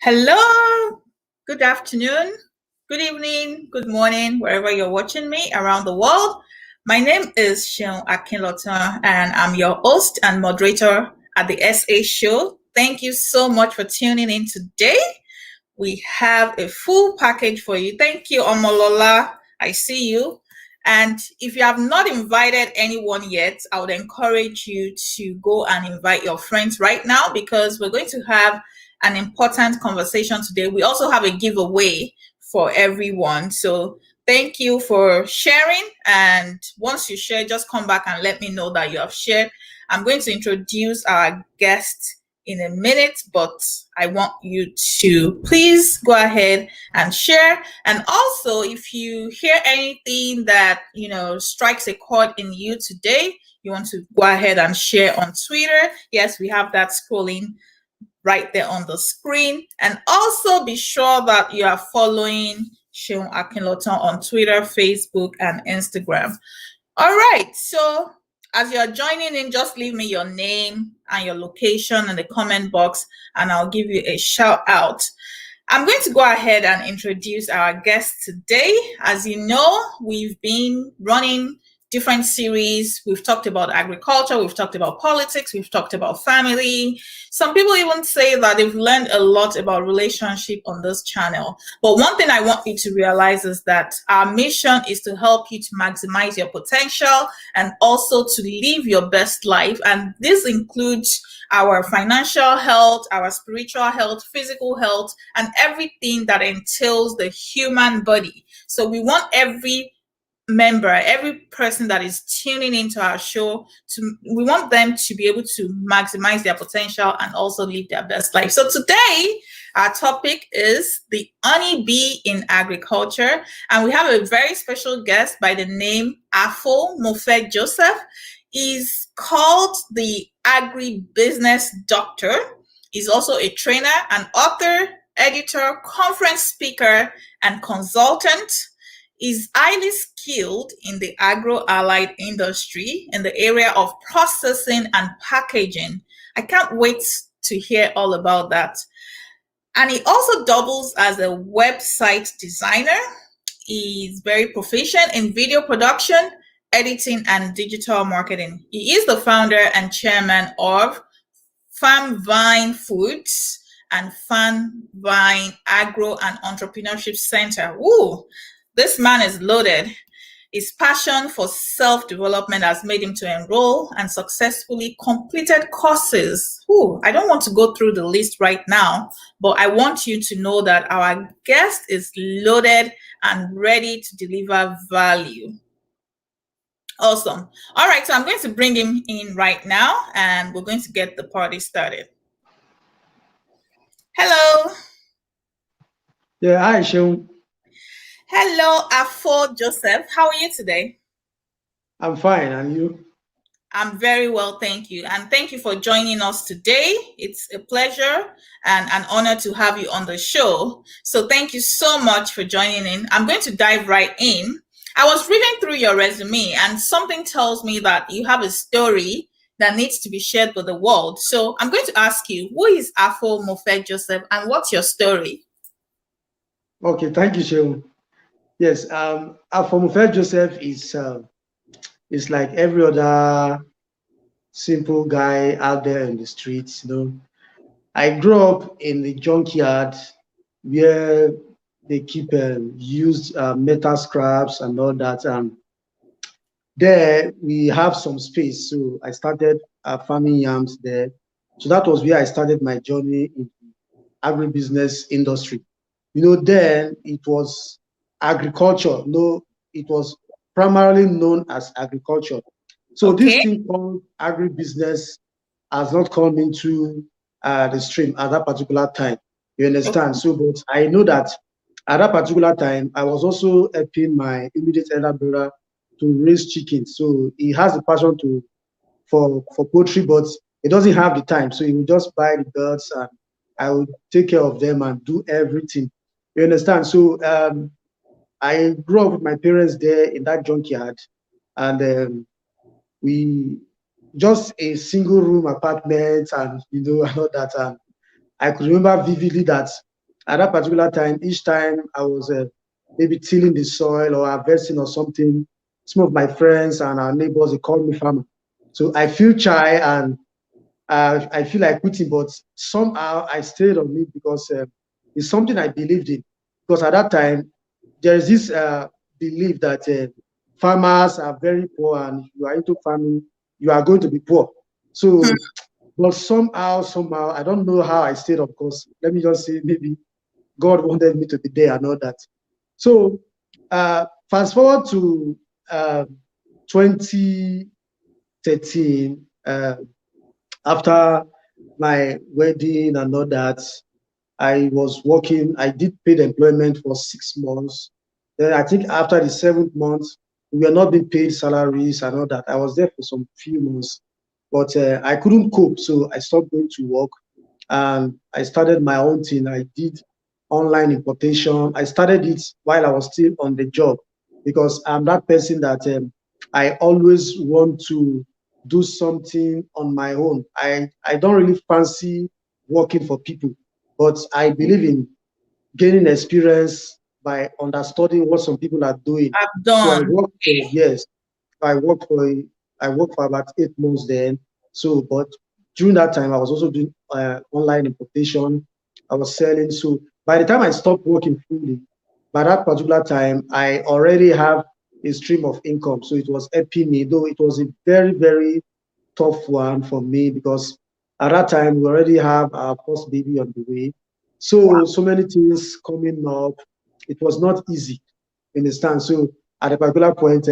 Hello, good afternoon, good evening, good morning, wherever you're watching me around the world. My name is Seun Akinlota, and I'm your host and moderator at the SA Show. Thank you so much for tuning in today. We have a full package for you. Thank you, Omolola. I see you. And if you have not invited anyone yet, I would encourage you to go and invite your friends right now, because we're going to have an important conversation today. We also have a giveaway for everyone. So thank you for sharing. And once you share, just come back and let me know that you have shared. I'm going to introduce our guest in a minute, but I want you to please go ahead and share. And also, if you hear anything that strikes a chord in you today, you want to go ahead and share on Twitter. Yes, we have that scrolling right there on the screen. And also be sure that you are following Seun Akinlota on Twitter, Facebook, and Instagram. All right, so as you're joining in, just leave me your name and your location in the comment box, and I'll give you a shout out. I'm going to go ahead and introduce our guest today. As you know, we've been running different series. We've talked about agriculture, we've talked about politics, we've talked about family. Some people even say that they've learned a lot about relationship on this channel. But one thing I want you to realize is that our mission is to help you to maximize your potential and also to live your best life. And this includes our financial health, our spiritual health, physical health, and everything that entails the human body. So we want every member, every person that is tuning into our show, we want them to be able to maximize their potential and also live their best life. So today, our topic is the honeybee in agriculture, and we have a very special guest by the name Affoh Mofe Joseph. He's called the Agribusiness Doctor. He's also a trainer, an author, editor, conference speaker, and consultant. Is highly skilled in the agro-allied industry in the area of processing and packaging. I can't wait to hear all about that. And he also doubles as a website designer. He's very proficient in video production, editing, and digital marketing. He is the founder and chairman of Farm Vine Foods and Farm Vine Agro and Entrepreneurship Center. Ooh, this man is loaded. His passion for self-development has made him to enroll and successfully completed courses. Ooh, I don't want to go through the list right now, but I want you to know that our guest is loaded and ready to deliver value. Awesome. All right, so I'm going to bring him in right now, and we're going to get the party started. Hello. Yeah, hi, Seun. Hello, Affoh Joseph. How are you today? I'm fine, and you? I'm very well, thank you. And thank you for joining us today. It's a pleasure and an honor to have you on the show. So thank you so much for joining in. I'm going to dive right in. I was reading through your resume, and something tells me that you have a story that needs to be shared with the world. So I'm going to ask you, who is Affoh Mofe Joseph, and what's your story? Okay, thank you, Sheung. Yes, Affoh Mofe Joseph is like every other simple guy out there in the streets. I grew up in the junkyard where they keep used metal scraps and all that. And there we have some space, so I started farming yams there. So that was where I started my journey in agribusiness industry. Then it was agriculture. No, it was primarily known as agriculture. So this Okay. thing called agribusiness has not come into the stream at that particular time. You understand? Okay. So, but I know that at that particular time, I was also helping my immediate elder brother to raise chickens. So he has a passion for poultry, but he doesn't have the time. So he will just buy the birds and I will take care of them and do everything. You understand? So I grew up with my parents there in that junkyard, and we just a single room apartment, and and all that. And I could remember vividly that at that particular time, each time I was maybe tilling the soil or harvesting or something, some of my friends and our neighbors, they called me farmer. So I feel shy and I feel like quitting, but somehow I stayed on it because it's something I believed in. Because at that time, there is this belief that farmers are very poor, and if you are into farming, you are going to be poor. So, but somehow, I don't know how I stayed up. Because let me just say, maybe God wanted me to be there and all that. So, fast forward to 2013. After my wedding and all that, I was working. I did paid employment for 6 months. Then I think after the seventh month, we were not being paid salaries and all that. I was there for some few months, but I couldn't cope, so I stopped going to work and I started my own thing. I did online importation. I started it while I was still on the job because I'm that person that I always want to do something on my own. I don't really fancy working for people, but I believe in gaining experience by understanding what some people are doing. I've So I done. worked for, yes, I worked for I worked for about 8 months then. So, but during that time, I was also doing online importation. I was selling. So by the time I stopped working fully, by that particular time, I already have a stream of income. So it was helping me, though it was a very tough one for me because at that time we already have our first baby on the way. So many things coming up. It was not easy. You understand? So at a particular point,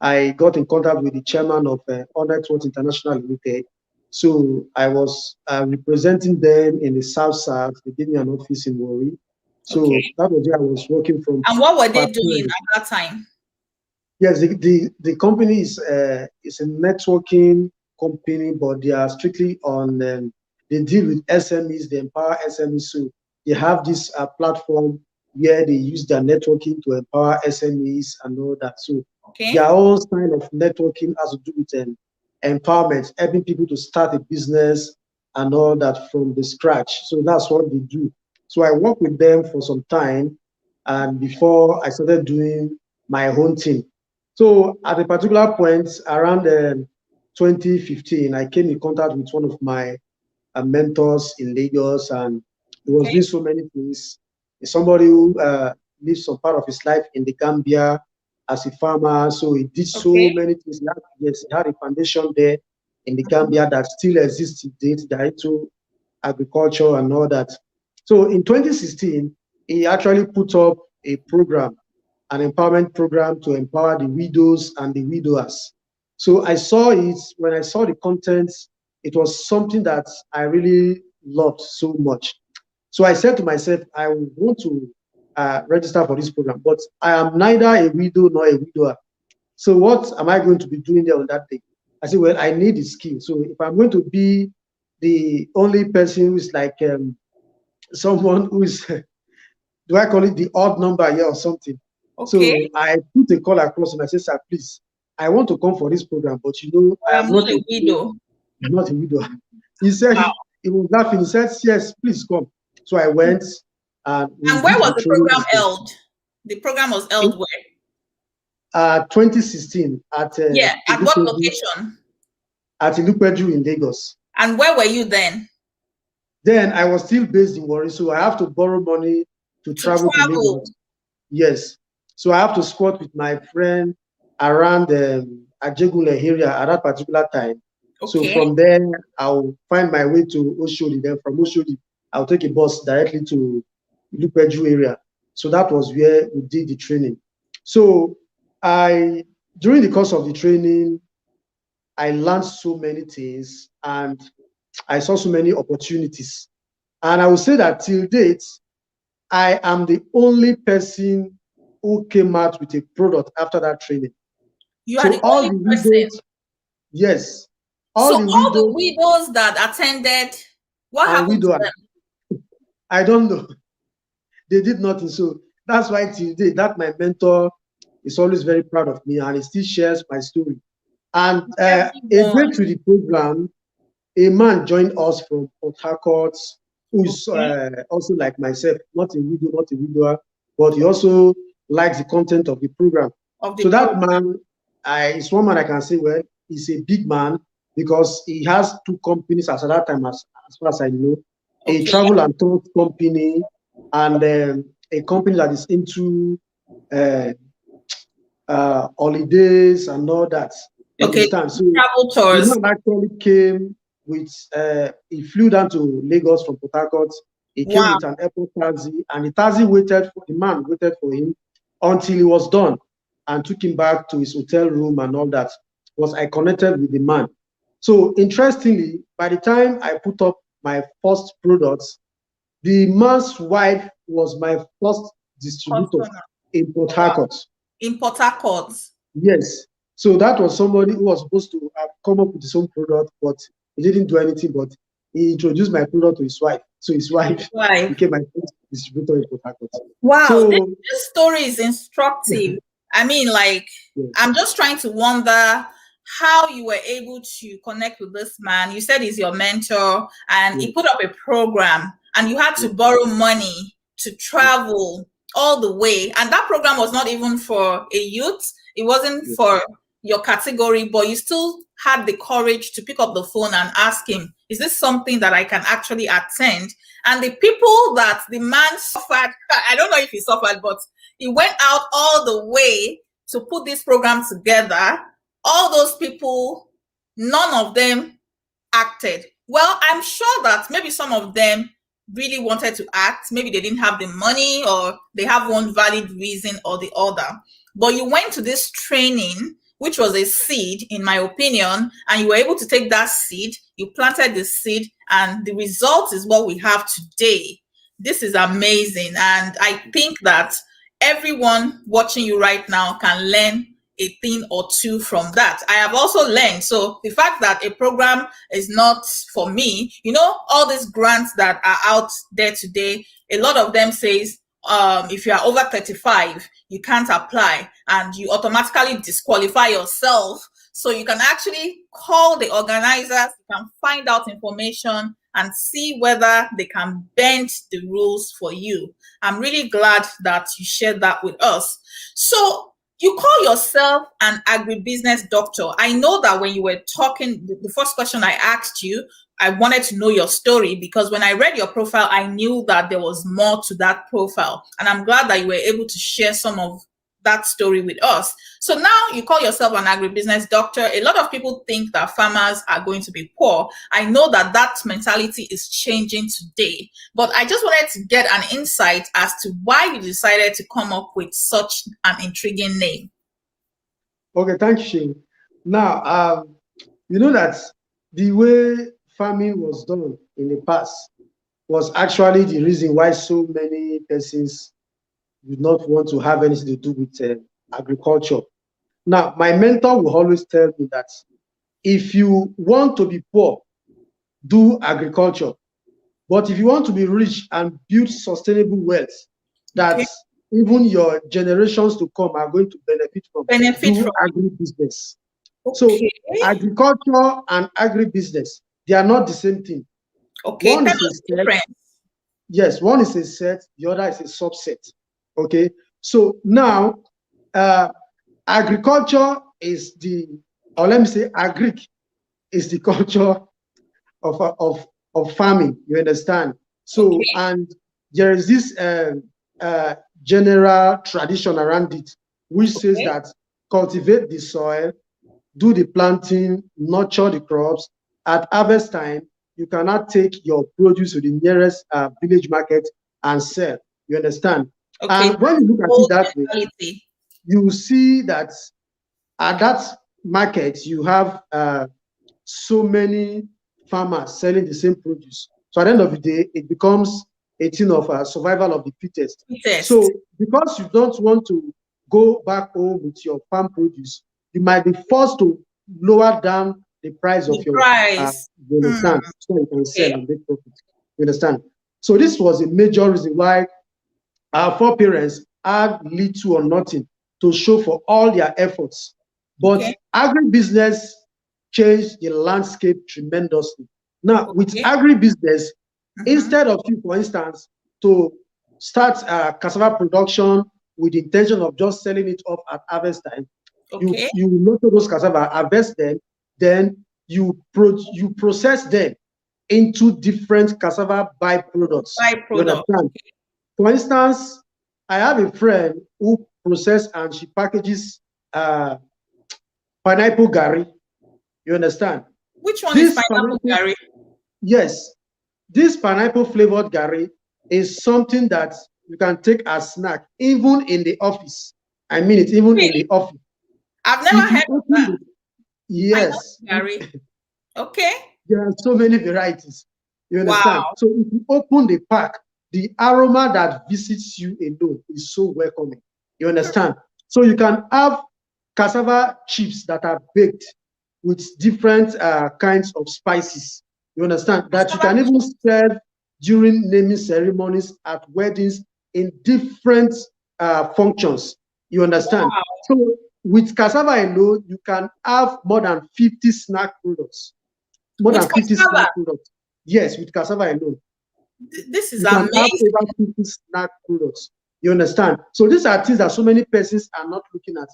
I got in contact with the chairman of Honeybee International Limited. So I was representing them in the South South. They gave me an office in Warri. So Okay. that was where I was working from And what were they part doing time. at that time? Yes, the company is a networking company, but they are strictly on. They deal with SMEs. They empower SMEs. So they have this platform where they use their networking to empower SMEs and all that. So their Okay. whole style of networking has to do with empowerment, helping people to start a business and all that from the scratch. So that's what they do. So I worked with them for some time, and before I started doing my own thing. So at a particular point around 2015, I came in contact with one of my mentors in Lagos, and he was doing Okay. so many things. He's somebody who lives some part of his life in the Gambia as a farmer. So he did so Okay. many things. Yes, he had a foundation there in the Gambia that still exists to date. They're into agriculture and all that. So in 2016, he actually put up a program, an empowerment program to empower the widows and the widowers. So I saw it. When I saw the contents, it was something that I really loved so much. So I said to myself, I want to register for this program, but I am neither a widow nor a widower. So what am I going to be doing there on that day? I said, well, I need the skill. So if I'm going to be the only person who's like someone who's, do I call it the odd number here or something? Okay. So I put a call across and I said, sir, please, I want to come for this program, but you know, I I'm am not not a a widow. I'm not a widow. He said, Wow. he was laughing. He said, yes, please come. So I went and we And where did was the the training program held? The program was held in where? 2016 at Yeah. At what location? Ilupeju in Lagos. And where were you then? Then I was still based in Warri, so I have to borrow money to To travel to travel. Lagos. Yes. So I have to squat with my friend around Ajegule area at that particular time. So Okay. from there, I'll find my way to Oshodi. Then from Oshodi, I'll take a bus directly to Ilupeju area. So that was where we did the training. So during the course of the training, I learned so many things and I saw so many opportunities. And I would say that till date, I am the only person who came out with a product after that training. You are So the all only the person. widows, yes, So all the all the widows widows that attended, what and happened to widowers, them? I don't know, they did nothing. So that's why till date, that my mentor is always very proud of me and he still shares my story. And a day Everyone. to the program, a man joined us from Port Harcourt, who is Okay. also like myself, not a widow, not a widower, but he also likes the content of the program. Of the So that program. man is one man I can say, well, he's a big man because he has two companies as at that time, as far as I know, a Okay. travel and tour company and a company that is into uh, holidays and all that. You Okay. understand? So Travel the tours. man actually came with, he flew down to Lagos from Port Harcourt. He came Wow. with an airport taxi, and the taxi waited for the man, waited for him until he was done and took him back to his hotel room and all that. Was I connected with the man? So interestingly, by the time I put up my first products, the man's wife was my first distributor Customer. in Port Wow. Harcourt. In Port Harcourt. Yes. So that was somebody who was supposed to have come up with his own product, but he didn't do anything. But he introduced my product to his wife. So his wife Live. became my first distributor in Port Harcourt. Wow, this, So this story is instructive. I mean, like, yeah, I'm just trying to wonder how you were able to connect with this man. You said he's your mentor, and he yeah, put up a program, and you had yeah, to borrow money to yeah, travel all the way. And that program was not even for a youth, it wasn't yeah, for your category, but you still had the courage to pick up the phone and ask him, is this something that I can actually attend? And the people that the man suffered, I don't know if he suffered, but he went out all the way to put this program together. All those people, none of them acted. Well, I'm sure that maybe some of them really wanted to act. Maybe they didn't have the money or they have one valid reason or the other. But you went to this training, which was a seed, in my opinion, and you were able to take that seed, you planted the seed, and the result is what we have today. This is amazing. And I think that everyone watching you right now can learn a thing or two from that. I have also learned. So the fact that a program is not for me, all these grants that are out there today, a lot of them says if you are over 35, you can't apply and you automatically disqualify yourself. So you can actually call the organizers, you can find out information and see whether they can bend the rules for you. I'm really glad that you shared that with us. So you call yourself an agribusiness doctor. I know that when you were talking, the first question I asked you, I wanted to know your story because when I read your profile, I knew that there was more to that profile. And I'm glad that you were able to share some of that story with us. So now you call yourself an agribusiness doctor. A lot of people think that farmers are going to be poor. I know that that mentality is changing today, but I just wanted to get an insight as to why you decided to come up with such an intriguing name. Okay, thank you, Shane. Now, you know that the way farming was done in the past was actually the reason why so many persons did not want to have anything to do with agriculture. Now, my mentor will always tell me that if you want to be poor, do agriculture. But if you want to be rich and build sustainable wealth that Okay. even your generations to come are going to benefit from, Benefit do from. agribusiness. So Okay. agriculture and agribusiness, they are not the same thing. Okay. One Tell is a us the set, difference. yes, one is a set, the other is a subset. Okay. So now, agriculture is the, or let me say, agric is the culture of farming. You understand? So, Okay. and there is this uh, general tradition around it, which says Okay. that cultivate the soil, do the planting, nurture the crops. At harvest time, you cannot take your produce to the nearest village market and sell. You understand? Okay. And when you look at it Whole that way, mentality. you see that at that market, you have so many farmers selling the same produce. So at the end of the day, it becomes a thing of survival of the fittest. Test. So because you don't want to go back home with your farm produce, you might be forced to lower down the price of The your, price. you Hmm. understand, so you can sell Okay. and make profit. You understand? So this was a major reason why our foreparents had little or nothing to show for all their efforts. But Okay. agribusiness changed the landscape tremendously. Now, with Okay. agribusiness, Mm-hmm. instead of you, for instance, to start cassava production with the intention of just selling it off at harvest time, Okay. you nurture those cassava, harvest them, then you process them into different cassava byproducts. You Byproduct. understand? For instance, I have a friend who processes and she packages uh, pineapple gari. You understand? Which one is This pineapple pineapple, curry? yes, this pineapple flavored gari is something that you can take as snack even in the office. I mean it, even in Really? the office. I've never If you heard of open that. the, Pineapple yes, curry. Okay. there are so many varieties. You understand? Wow. So if you open the pack, the aroma that visits you alone is so welcoming. You understand? So you can have cassava chips that are baked with different kinds of spices. You understand? That you Cassava can even chips. serve during naming ceremonies at weddings in different functions. You understand? Wow. So with cassava alone, you can have more than 50 snack products, more With than 50 snack cassava. products. Yes, with cassava alone, This is you can have amazing. over 50 snack products. You understand? So these are things that so many persons are not looking at.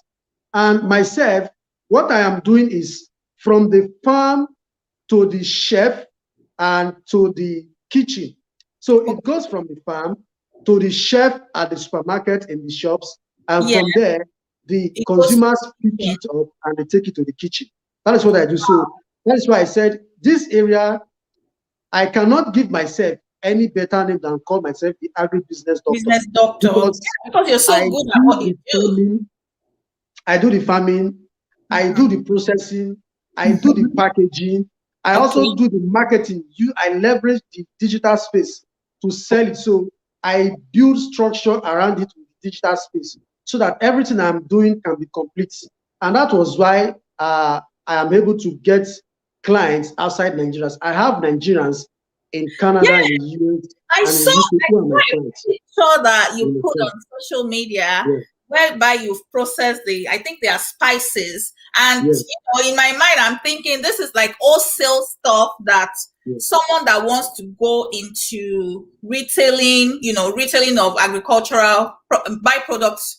And myself, what I am doing is from the farm to the chef and to the kitchen. So it Okay. goes from the farm to the chef at the supermarket in the shops, and Yeah. from there, the It goes to consumers pick the kitchen. it up and they take it to the kitchen. That is what I do. So that is why I said this area, I cannot give myself any better name than call myself the agribusiness doctor, Business doctor. because Yeah, because you're I so good at do what you the do. farming, I do the farming, I Mhm. do the processing, I do the packaging, I Okay. also do the marketing. I leverage the digital space to sell it. So I build structure around it with the digital space so that everything I'm doing can be complete. And that was why I am able to get clients outside Nigeria. I have Nigerians in Yeah, Canada, in the US, I and saw in UK I who are my saw a clients. picture that you You put understand? on social media Yeah, whereby you've processed I think they are spices. And yeah, in my mind, I'm thinking this is like wholesale stuff that yeah, someone that wants to go into retailing, retailing of agricultural byproducts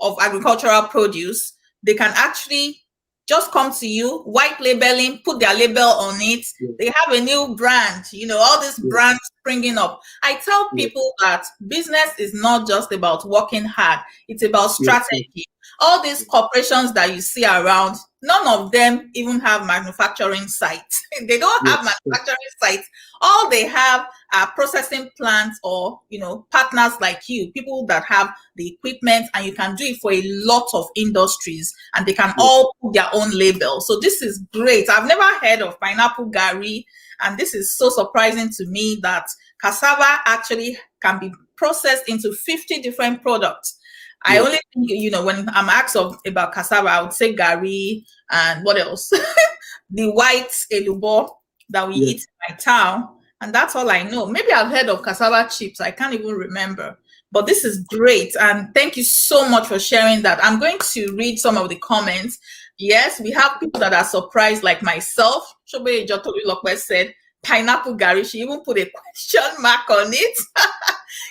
of agricultural produce, they can actually just come to you, white labeling, put their label on it. yeah, They have a new brand, all these yeah, brands springing up. I tell yeah, people that business is not just about working hard, it's about yeah, yeah, strategy. All these corporations that you see around, none of them even have manufacturing sites. They don't have yes, yes, manufacturing sites. All they have are processing plants or, partners like you, people that have the equipment, and you can do it for a lot of industries, and they can yeah, all put their own label. So this is great. I've never heard of pineapple gari, and this is so surprising to me that cassava actually can be processed into 50 different products. I yeah. only think, when I'm asked about cassava, I would say gari and what else? the white elubo that we eat Yes. in my town. And that's all I know. Maybe I've heard of cassava chips. I can't even remember. But this is great. And thank you so much for sharing that. I'm going to read some of the comments. Yes, we have people that are surprised, like myself. Shobe Ejotolilokwe said, pineapple Gary. She even put a question mark on it.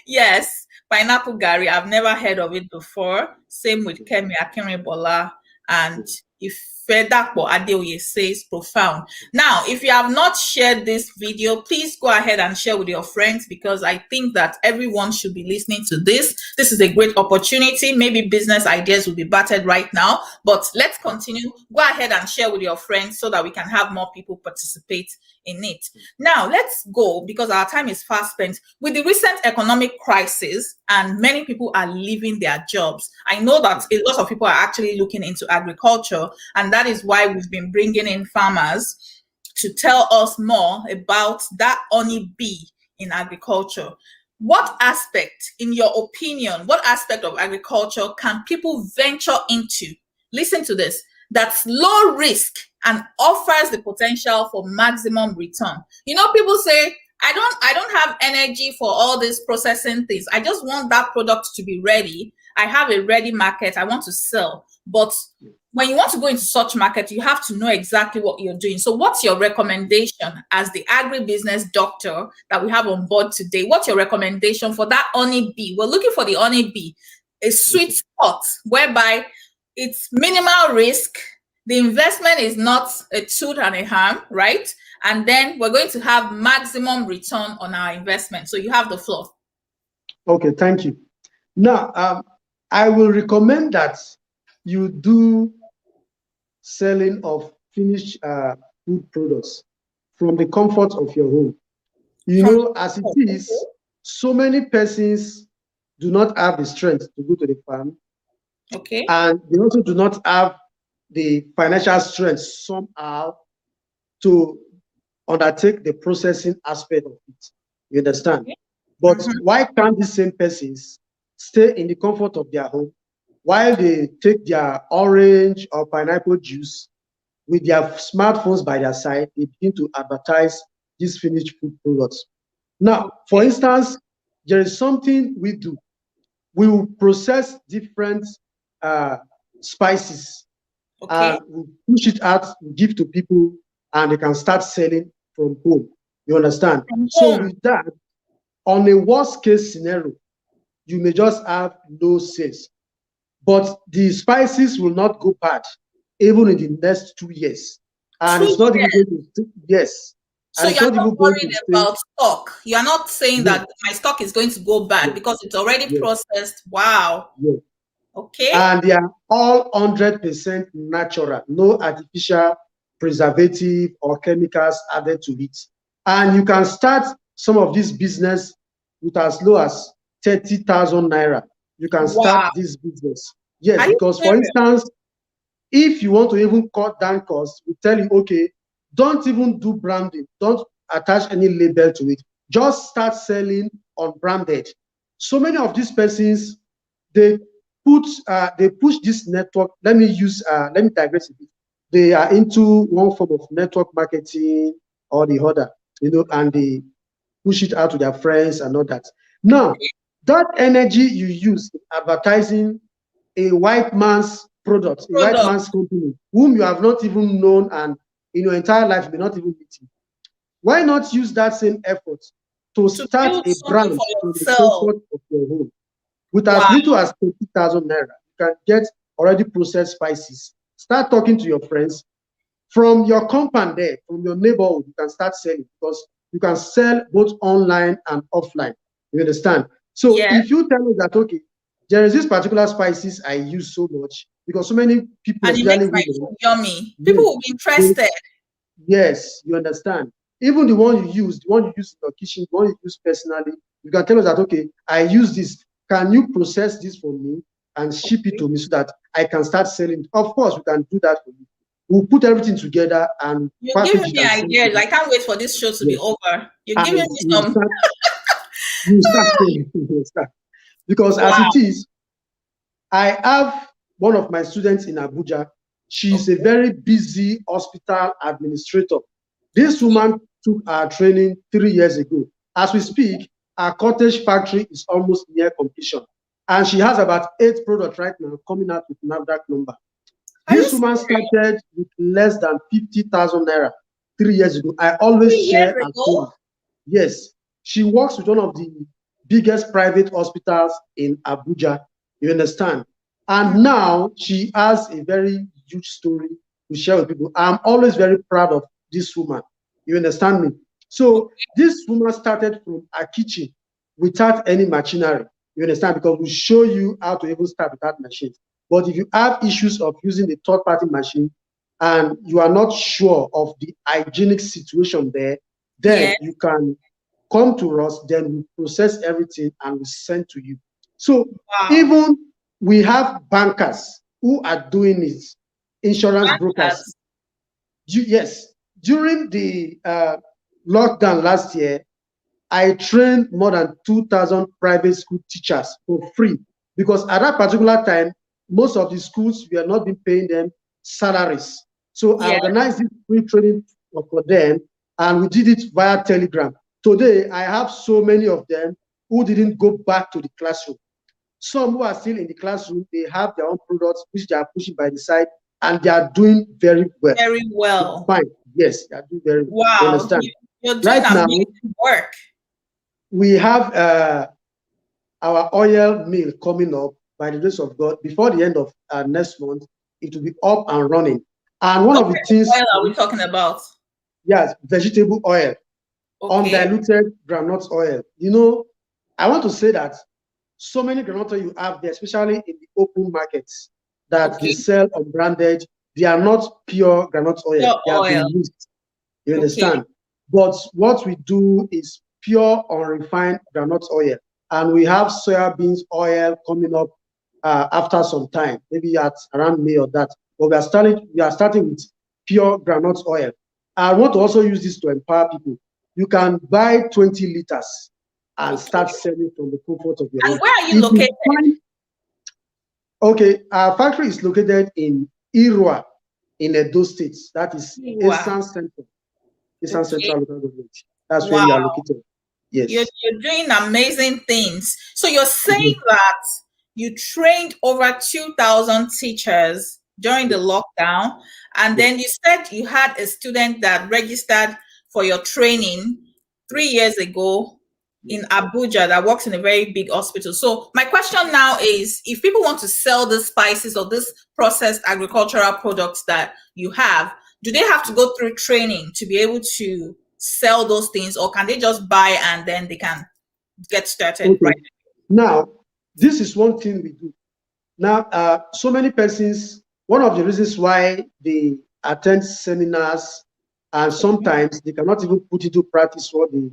Yes, pineapple Gary. I've never heard of it before. Same with Kemi Akinrebola and Ifedapo Adeoye says profound. Now, if you have not shared this video, please go ahead and share with your friends because I think that everyone should be listening to this. This is a great opportunity. Maybe business ideas will be battered right now, but let's continue. Go ahead and share with your friends so that we can have more people participate in it. Now, let's go because our time is fast spent. With the recent economic crisis and many people are leaving their jobs, I know that a lot of people are actually looking into agriculture, and that is why we've been bringing in farmers to tell us more about that honeybee in agriculture. What aspect, in your opinion, what aspect of agriculture can people venture into? Listen to this. That's low risk and offers the potential for maximum return. You know, people say, I don't have energy for all these processing things. I just want that product to be ready. I have a ready market. I want to sell. But when you want to go into such market, you have to know exactly what you're doing. So what's your recommendation as the agribusiness doctor that we have on board today? What's your recommendation for that honeybee? We're looking for the honeybee, a sweet spot whereby it's minimal risk. The investment is not a tooth and a harm, right? And then we're going to have maximum return on our investment. So you have the floor. Okay, thank you. Now, I will recommend that you do selling of finished food products from the comfort of your home. You know, as it is, so many persons do not have the strength to go to the farm. Okay. And they also do not have the financial strength somehow to undertake the processing aspect of it. You understand? Okay. But why can't these same persons stay in the comfort of their home while they take their orange or pineapple juice with their smartphones by their side, they begin to advertise these finished food products. Now, for instance, there is something we do. We will process different spices and we push it out, give to people, and they can start selling from home. You understand? So with that, on a worst case scenario, you may just have no sales, but the spices will not go bad even in the next 2 years. And it's not even going to, yes. So and it's you're not not even going worried to stay. about stock. You're not saying that my stock is going to go bad because it's already processed. Wow. Okay. And they are all 100% natural, no artificial preservative or chemicals added to it. And you can start some of this business with as low as 30,000 naira. You can start this business. Yes, because for instance, if you want to even cut down costs, we tell you, okay, don't even do branding. Don't attach any label to it. Just start selling unbranded. So many of these persons, they push this network. Let me digress a bit. They are into one form of network marketing or the other, and they push it out to their friends and all that. Now, that energy you use in advertising a white man's product, a white man's company, whom you have not even known and in your entire life you may not even meet him. Why not use that same effort to start a brand from the comfort of your home? With as little as 30,000 naira, you can get already processed spices. Start talking to your friends. From your compound there, from your neighborhood, you can start selling because you can sell both online and offline. You understand? So if you tell me that, okay, there is this particular spices I use so much because so many people, and it especially makes my women, food yummy. People will be interested. Yes, you understand. Even the one you use in your kitchen, the one you use personally, you can tell us that, okay, I use this. Can you process this for me and ship it to me so that I can start selling? Of course, we can do that for you. We'll put everything together and you're giving me ideas. I can't wait for this show to be over. You're giving me some. You start selling. Because as it is, I have one of my students in Abuja. She's a Okay. very busy hospital administrator. This woman took our training 3 years ago. As we speak, our cottage factory is almost near completion. And she has about 8 products right now coming out with NAFDAC number. Are you This woman serious? started with less than 50,000 naira 3 years ago. I always 3 years share her ago? story. Yes, she works with one of the biggest private hospitals in Abuja. You understand? Hmm. And now she has a very huge story to share with people. I'm always very proud of this woman. You understand me? So Okay. this woman started from a kitchen without any machinery. You understand? Because we show you how to even start without machines. But if you have issues of using the third-party machine and you are not sure of the hygienic situation there, Yeah. then you can come to us, then we process everything and we send to you. So Wow. even we have bankers who are doing it, insurance brokers. Bankers. Yes, during the lockdown last year, I trained more than 2,000 private school teachers for free because at that particular time, most of the schools were not been paying them salaries. So I Yeah. organized this free training for them and we did it via Telegram. Today, I have so many of them who didn't go back to the classroom. Some who are still in the classroom, they have their own products which they are pushing by the side and they are doing very well. Very They're well. fine. Yes, they are doing very well. You Wow. understand? You're doing Right now, amazing work. we have our oil mill coming up by the grace of God. Before the end of next month, it will be up and running. And one What of the kind of things, oil are we talking about? yes, vegetable oil, Okay. undiluted groundnut oil. You know, I want to say that so many groundnut oil you have there, especially in the open markets that they Okay. sell unbranded, they are not pure groundnut oil. Your They have oil. been mixed. You Okay. understand? But what we do is pure unrefined groundnut oil. And we have soya beans oil coming up after some time, maybe at around May or that. But we are starting with pure groundnut oil. I want to also use this to empower people. You can buy 20 liters and Okay. start selling from the comfort of your And home. where are you If you located? find, okay, our factory is located in Irua in Edo State. That is Wow. Eastern Central. Eastern Okay. Central Local Government. That's where we are Wow. located. You're, Yes. you're doing amazing things. So you're saying Mhm. that you trained over 2,000 teachers during the Yes. lockdown, and Yes. then you said you had a student that registered for your training 3 years ago in Yes. Abuja that works in a very big hospital. So my question now is, if people want to sell the spices or this processed agricultural products that you have, do they have to go through training to be able to sell those things, or can they just buy and then they can get started Okay. right? Now, this is one thing we do. Now, so many persons, one of the reasons why they attend seminars and sometimes they cannot even put into practice what they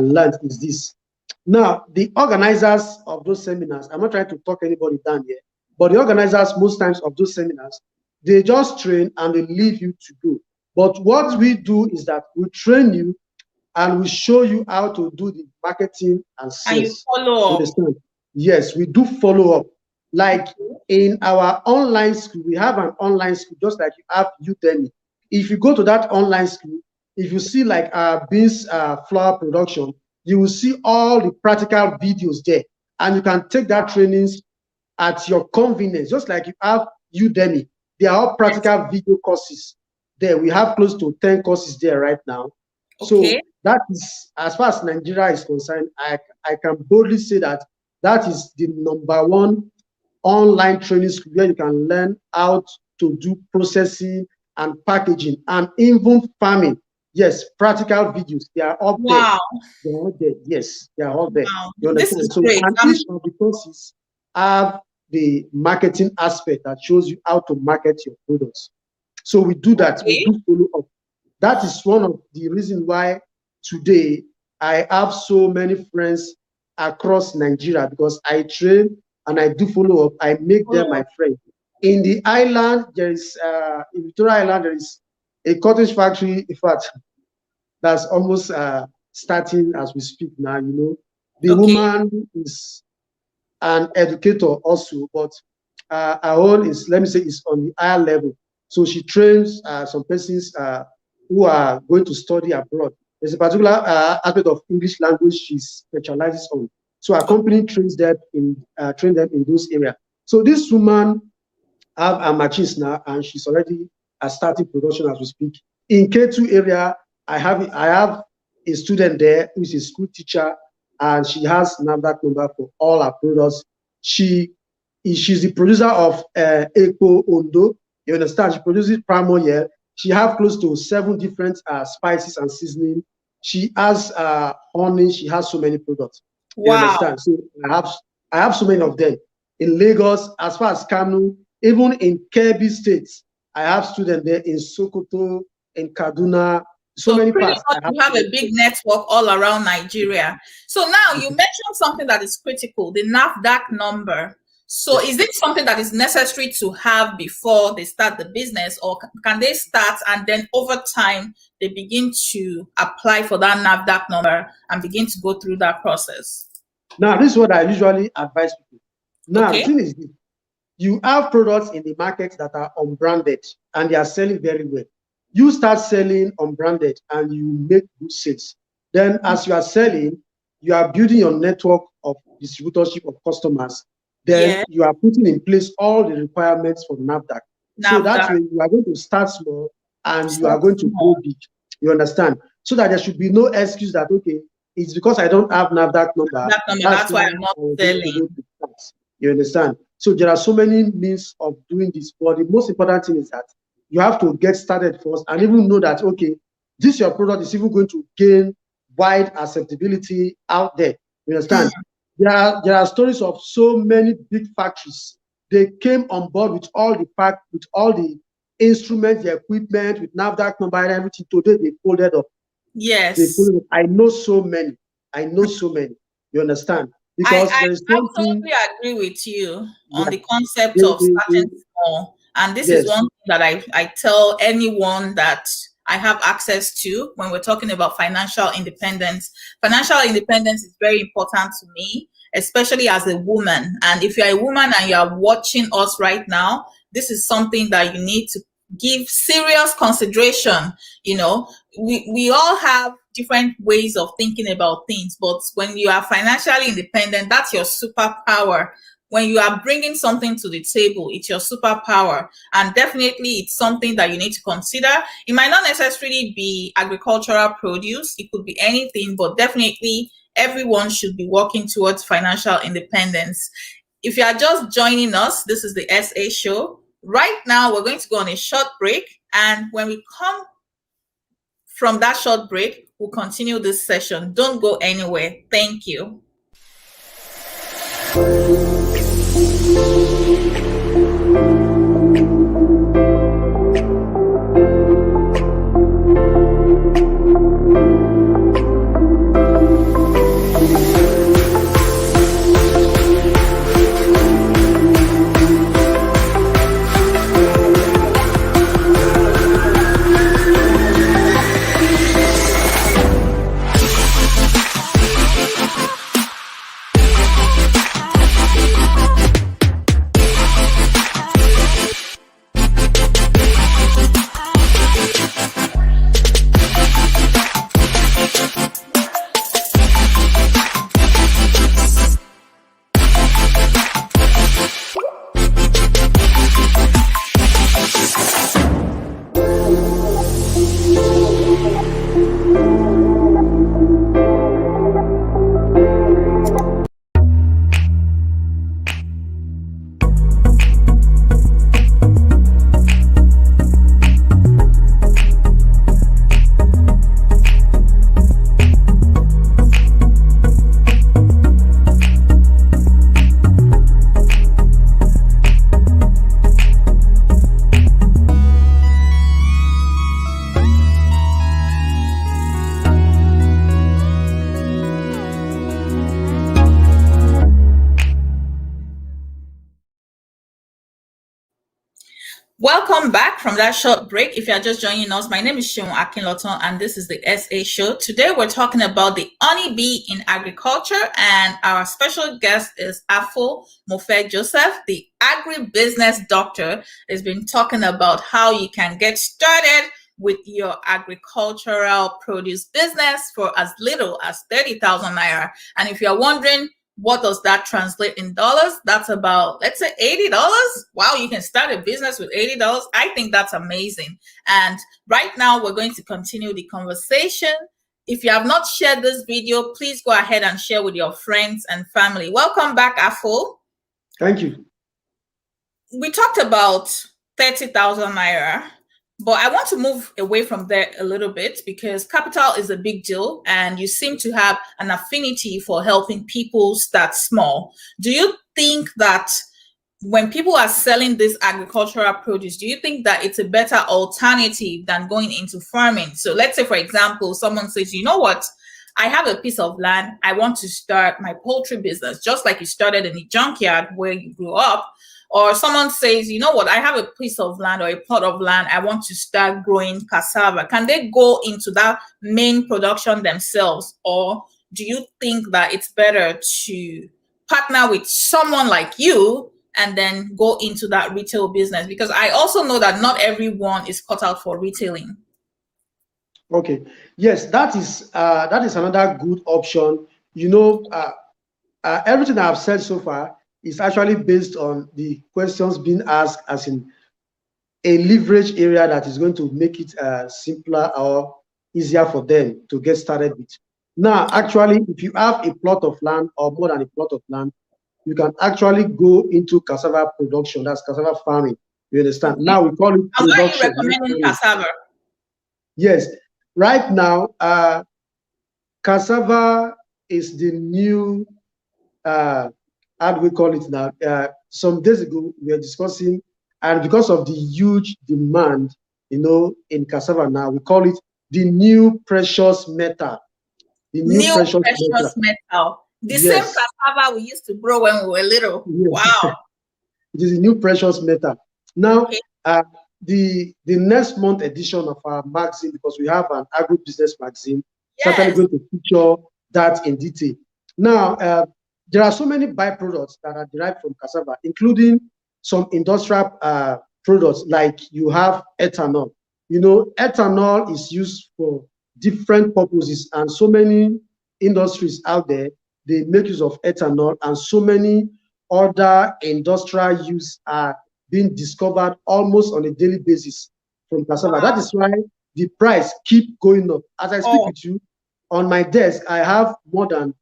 learned is this. Now, the organizers of those seminars, I'm not trying to talk anybody down here, but the organizers most times of those seminars, they just train and they leave you to go. But what we do is that we train you and we show you how to do the marketing and And you sales. You follow up. understand? Yes, we do follow up. Like Okay. in our online school, we have an online school just like you have Udemy. If you go to that online school, if you see like beans flour production, you will see all the practical videos there, and you can take that trainings at your convenience, just like you have Udemy. They are all Yes. practical video courses there. We have close to 10 courses there right now. Okay. So that is, as far as Nigeria is concerned, I can boldly say that that is the number one online training school where you can learn how to do processing and packaging and even farming. Yes, practical videos, they are up there. Wow. They are all there. Yes, they are all there. Wow. You This understand? is So, great. and each of the courses have the marketing aspect that shows you how to market your products. So we do that. We Okay. do follow up. That is one of the reasons why today I have so many friends across Nigeria because I train and I do follow up. I make them Follow my up. friend. In the island, there is in Victoria Island, there is a cottage factory. In fact, that's almost starting as we speak now. You know, the Okay. woman is an educator also, but our own is, let me say, is on the higher level. So she trains some persons who are going to study abroad. There's a particular aspect of English language she specializes on. So our company trains them in those areas. So this woman have a machines now, and she's already starting production as we speak. In K2 area, I have a student there who is a school teacher, and she has NAFDAC number for all her products. She's the producer of Eco Ondo. You understand? She produces palm oil. She have close to 7 different spices and seasoning. She has honey. She has so many products. You Wow. understand? So I have so many of them in Lagos, as far as Kano, even in Kebbi states. I have students there in Sokoto, in Kaduna, so So many pretty parts. much I have you have a students big network all around Nigeria. So now you there. mentioned something that is critical, the NAFDAC number. So Yes. is it something that is necessary to have before they start the business, or can they start and then over time they begin to apply for that NAFDAC number and begin to go through that process? Now, this is what I usually advise people. Now, the Okay. thing is this. You have products in the market that are unbranded and they are selling very well. You start selling unbranded and you make good sales. Then, as you are selling, you are building your network of distributorship of customers. Then Yeah, you are putting in place all the requirements for NAFDAC. So that NAFDAC. way, you are going to start small and you are Start going to small. grow big. You understand? So that there should be no excuse that, okay, it's because I don't have NAFDAC number. That number, That's that's why why I'm not I was not selling. able to start. You understand? So there are so many means of doing this, but the most important thing is that you have to get started first and even know that, okay, this your product is even going to gain wide acceptability out there. You understand? Mm, There are stories of so many big factories. They came on board with all the instruments, the equipment, with NAFDAC number and everything. Today they folded up. They yes. folded up. I know so many. I know so many. You understand? Because I there is something, absolutely agree with you on yeah, the concept they, of they, they, starting small. And this is yes. one thing that I tell anyone that I have access to when we're talking about financial independence. Financial independence is very important to me, especially as a woman. And if you're a woman and you're watching us right now, this is something that you need to give serious consideration. You know, we all have different ways of thinking about things, but when you are financially independent, that's your superpower. When you are bringing something to the table, it's your superpower, and definitely it's something that you need to consider. It might not necessarily be agricultural produce, it could be anything, but definitely everyone should be working towards financial independence. If you are just joining us, this is the SA show. Right now we're going to go on a short break, and when we come from that short break, we'll continue this session. Don't go anywhere. Thank you. from that short break. If you're just joining us, my name is Seun Akinloton, and this is the SA Show. Today, we're talking about the honeybee in agriculture, and our special guest is Affoh Mofe Joseph, the agribusiness doctor. Has been talking about how you can get started with your agricultural produce business for as little as 30,000 naira. And if you're wondering, what does that translate in dollars? That's about, let's say, $80. Wow, you can start a business with $80. I think that's amazing. And right now, we're going to continue the conversation. If you have not shared this video, please go ahead and share with your friends and family. Welcome back, Affoh. Thank you. We talked about 30,000 naira. But I want to move away from there a little bit because capital is a big deal and you seem to have an affinity for helping people start small. Do you think that when people are selling this agricultural produce, do you think that it's a better alternative than going into farming? So let's say, for example, someone says, you know what? I have a piece of land. I want to start my poultry business, just like you started in the junkyard where you grew up. Or someone says, you know what, I have a piece of land or a plot of land, I want to start growing cassava. Can they go into that main production themselves? Or do you think that it's better to partner with someone like you and then go into that retail business? Because I also know that not everyone is cut out for retailing. Okay. Yes, that is another good option. You know, everything I've said so far is actually based on the questions being asked, as in a leverage area that is going to make it simpler or easier for them to get started with. Now, actually, if you have a plot of land or more than a plot of land, you can actually go into cassava production. That's cassava farming. You understand? Okay. Now we call it And why are you production. recommending cassava? Yes. Right now, cassava is the new how do we call it now? Some days ago, we were discussing, and because of the huge demand, in cassava now, we call it the new precious metal. The new precious metal. The same cassava we used to grow when we were little. Yes. Wow. It is a new precious metal. Now, okay. The next month edition of our magazine, because we have an agribusiness magazine, yes, certainly going to feature that in detail. Now, there are so many byproducts that are derived from cassava, including some industrial products, like you have ethanol. You know, ethanol is used for different purposes, and so many industries out there, they make use of ethanol, and so many other industrial use are being discovered almost on a daily basis from cassava. Wow. That is why the price keep going up. As I speak with you, on my desk, I have more than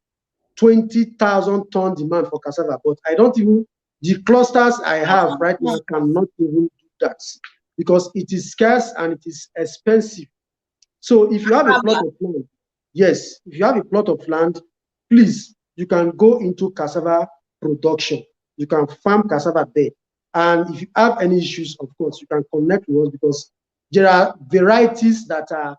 20,000 ton demand for cassava, but I don't even, the clusters I have right now cannot even do that because it is scarce and it is expensive. So if you have a plot of land, yes, if you have a plot of land, please, you can go into cassava production. You can farm cassava there. And if you have any issues, of course, you can connect with us because there are varieties that are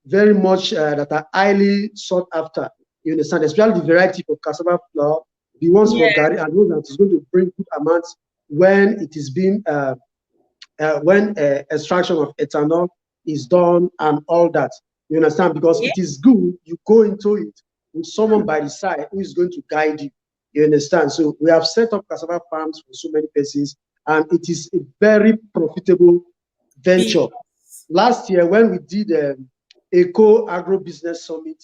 very much, that are highly sought after. You understand, especially the variety of cassava flour, the ones for gari, and those that is going to bring good amounts when it is being, when extraction of ethanol is done and all that. You understand, because it is good you go into it with someone by the side who is going to guide you. You understand? So we have set up cassava farms for so many persons, and it is a very profitable venture. Last year, when we did Eco Agribusiness Summit,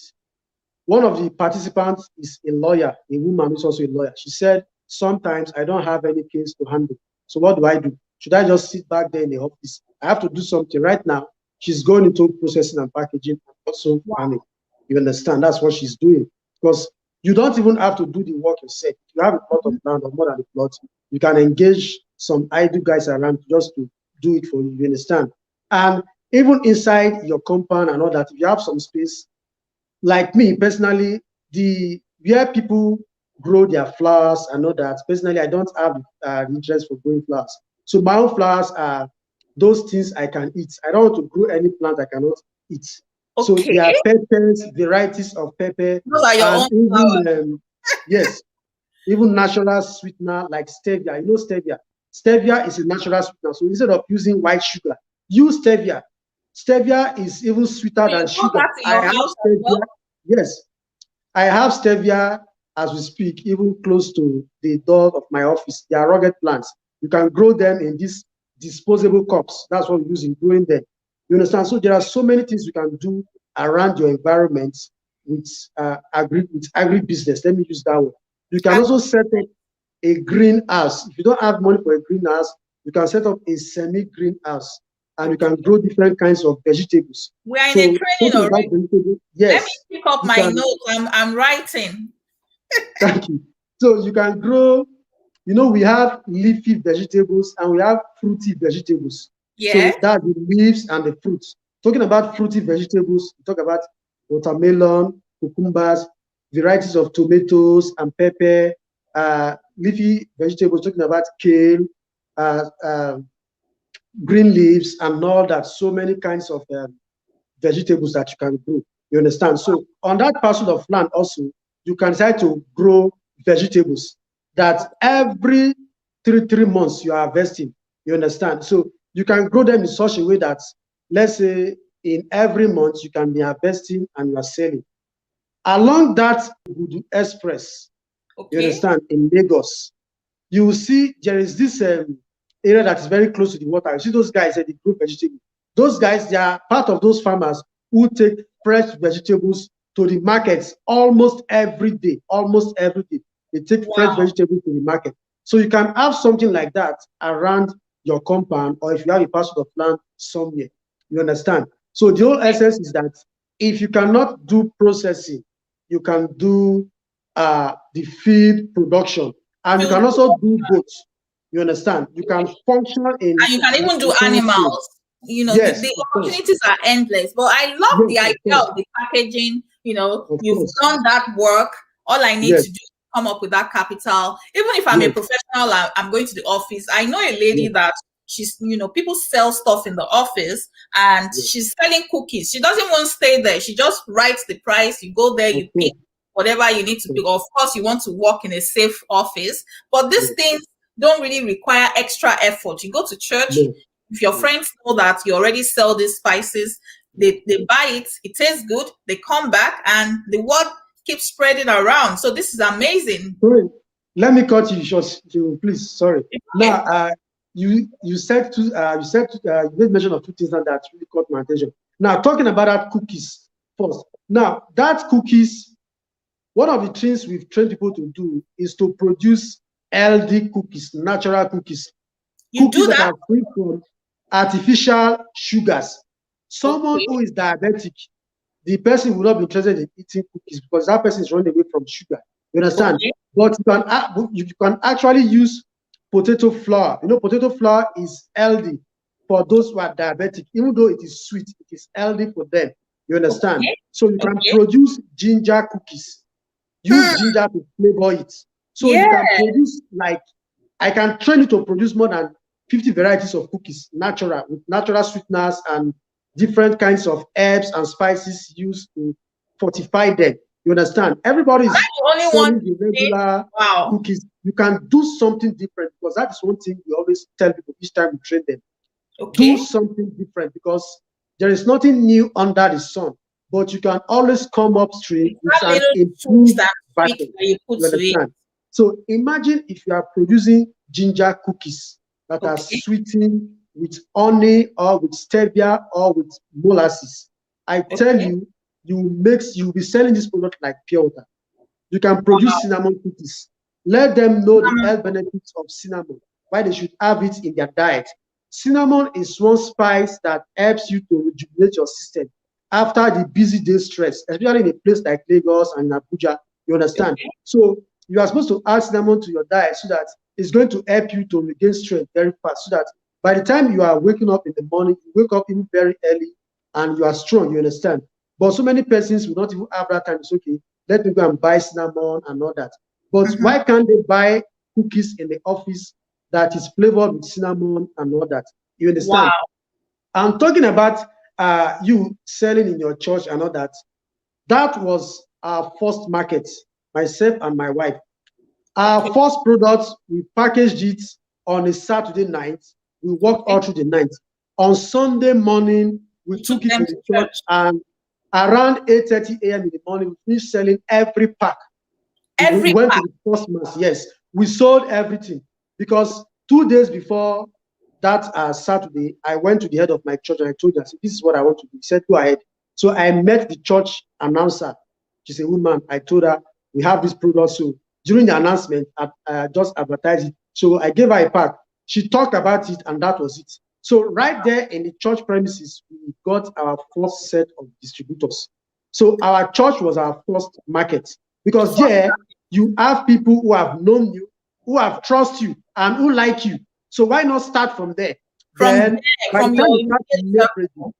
one of the participants is a lawyer, a woman who's also a lawyer. She said, sometimes I don't have any case to handle. So what do I do? Should I just sit back there in the office? I have to do something right now. She's going into processing and packaging and also farming. You understand? That's what she's doing. Because you don't even have to do the work yourself. If you have a plot of land or more than a plot, you can engage some idle guys around just to do it for you. You understand? And even inside your compound and all that, if you have some space, like me personally, where people grow their flowers and all that, personally, I don't have interest for growing flowers. So my own flowers are those things I can eat. I don't want to grow any plant I cannot eat. Okay. So there are peppers, varieties of pepper, and even yes, even natural sweetener like stevia. You know stevia. Stevia is a natural sweetener. So instead of using white sugar, Use stevia. Stevia is even sweeter So you than grow sugar. that in I your have house as stevia. well? Yes, I have stevia as we speak, even close to the door of my office. They are rugged plants. You can grow them in these disposable cups. That's what we use in growing them. You understand? So there are so many things you can do around your environment with agribusiness. Let me use that one. You can I, also set up a greenhouse. If you don't have money for a greenhouse, you can set up a semi-greenhouse and you okay. can grow different kinds of vegetables. We are in a So training talking about already. vegetables, Let me yes, pick up you my can. notes. I'm writing. Thank you. So you can grow, we have leafy vegetables and we have fruity vegetables. Yes. So that's the leaves and the fruits. Talking about fruity vegetables, we talk about watermelon, cucumbers, varieties of tomatoes and pepper, leafy vegetables, talking about kale, uh, uh, green leaves and all that, so many kinds of vegetables that you can grow. You understand? So on that parcel of land also, you can decide to grow vegetables that every three months you are harvesting. You understand? So you can grow them in such a way that, let's say, in every month you can be harvesting and you are selling. Along that Gudu Express, you Okay. understand, in Lagos, you will see there is this area that is very close to the water. You see those guys that they grow vegetables. Those guys, they are part of those farmers who take fresh vegetables to the markets almost every day. Almost every day, they take fresh Wow. vegetables to the market. So you can have something like that around your compound, or if you have a parcel of land somewhere. You understand? So the whole Okay. essence is that if you cannot do processing, you can do the feed production, and you can Field also do both. You understand? You can function in and you can even do both fields. animals. Yes, The of course. opportunities are endless. But I love Yes, the of idea course. of the packaging. Of You've course. done that work. All I need to Yes, do is come up with that capital. Even if I'm a yes, professional, I'm going to the office. I know a lady yes, that people sell stuff in the office and yes. she's selling cookies. She doesn't want to stay there. She just writes the price. You go there, Of you pick course. whatever you need to Yes, pick. Of course, you want to work in a safe office, but these yes. things don't really require extra effort. You go to church, No, if your no. friends know that you already sell these spices, they buy it, it tastes good, they come back, and the word keeps spreading around. So this is amazing. Sorry, let me cut you short, please. Sorry. Now, Okay. you said you made mention of two things that really caught my attention. Now, talking about that cookies first. Now, that cookies, one of the things we've trained people to do is to produce healthy cookies, natural cookies, You cookies do that that? are free from artificial sugars. Someone Okay. who is diabetic, the person will not be interested in eating cookies because that person is running away from sugar. You understand? Okay. But you can actually use potato flour. Potato flour is healthy for those who are diabetic. Even though it is sweet, it is healthy for them. You understand? Okay. So you can Okay. produce ginger cookies. Use Hmm. ginger to flavor it. So you Yeah. can produce, like, I can train you to produce more than 50 varieties of cookies, natural, with natural sweeteners and different kinds of herbs and spices used to fortify them. You understand? Everybody Am I is the only one selling the today? regular Wow. cookies. You can do something different, because that is one thing we always tell people each time we train them. Do Okay. something different, because there is nothing new under the sun, but you can always come upstream It's with that an little twist improved and tweak version. that you put You to it. understand? So imagine if you are producing ginger cookies that are Okay. sweetened with honey or with stevia or with molasses. I tell Okay. you, you'll be selling this product like pure water. You can produce Wow. cinnamon cookies. Let them know the Cinnamon. health benefits of cinnamon, why they should have it in their diet. Cinnamon is one spice that helps you to rejuvenate your system after the busy day stress, especially in a place like Lagos and Abuja. You understand? Okay. So you are supposed to add cinnamon to your diet so that it's going to help you to regain strength very fast. So that by the time you are waking up in the morning, you wake up even very early and you are strong. You understand? But so many persons will not even have that time. It's okay, let me go and buy cinnamon and all that. But Mhm. why can't they buy cookies in the office that is flavored with cinnamon and all that? You understand? Wow. I'm talking about you selling in your church and all that. That was our first market, myself and my wife. Our Okay. first product, we packaged it on a Saturday night. We worked Okay. all through the night. On Sunday morning, we You took took it them to to the church, church. and around 8:30 a.m. in the morning, we finished selling every pack. We Every went to pack. the first mass. Yes, we sold everything because 2 days before that Saturday, I went to the head of my church and I told her, "This is what I want to do." He said, "Go ahead." So I met the church announcer. She's a woman. I told her, "We have this product." So during the announcement, I just advertised it. So I gave her a pack. She talked about it, and that was it. So right there in the church premises, we got our first set of distributors. So our church was our first market The because first there you have people who have known you, who have trust you, and who like you. So why not start from there? from Then there, by the from time your you start immediate leveraging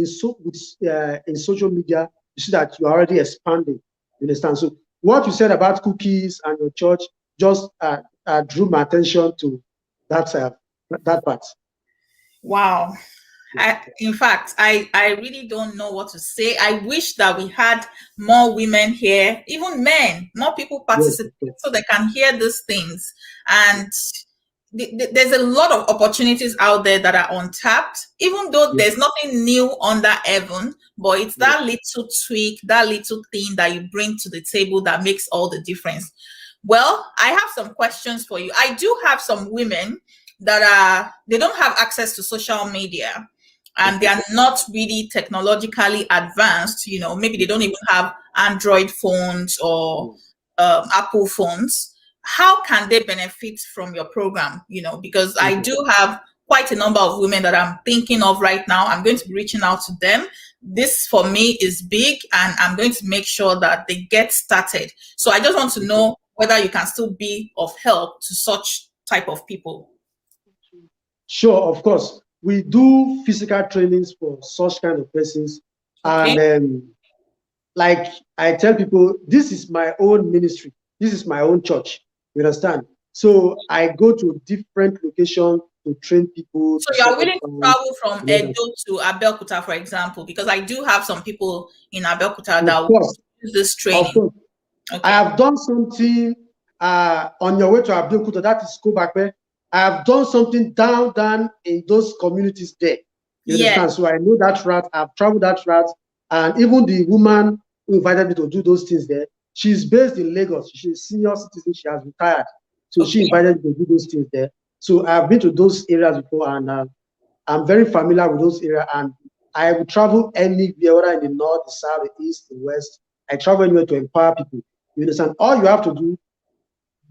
circle. in social media, you see that you are already expanding. You understand? So what you said about cookies and your church just drew my attention to that part. Wow. In fact, I really don't know what to say. I wish that we had more women here, even men, more people Yes, participate of course. so they can hear these things. And there's a lot of opportunities out there that are untapped, even though Yes, there's nothing new under heaven, but it's yes. that little tweak, that little thing that you bring to the table that makes all the difference. Well, I have some questions for you. I do have some women that they don't have access to social media and they Okay. are not really technologically advanced. Maybe they don't even have Android phones or Yes. Apple phones. How can they benefit from your program? Because I Okay. do have quite a number of women that I'm thinking of right now. I'm going to be reaching out to them. This for me is big, and I'm going to make sure that they get started. So I just want to Okay. know whether you can still be of help to such type of people. Sure, of course. We do physical trainings for such kind of persons. Okay. And like I tell people, this is my own ministry. This is my own church. You understand? So I go to different locations to train people So to you are set up willing to farms travel from and all Edo that. to Abeokuta, for example, because I do have some people in Abeokuta that Of will course, use this of training. course. I Okay. have done something on your way to Abeokuta, that is Kobakwe. I have done something down in those communities there. You Yes. understand? So I know that route. I've traveled that route, and even the woman who invited me to do those things there, she's based in Lagos. She's a senior citizen. She has retired, so she Okay. invited me to do those things there. So I've been to those areas before, and I'm very familiar with those areas. And I will travel anywhere, whether in the north, the south, the east, the west. I travel anywhere to empower people. You understand? All you have to do,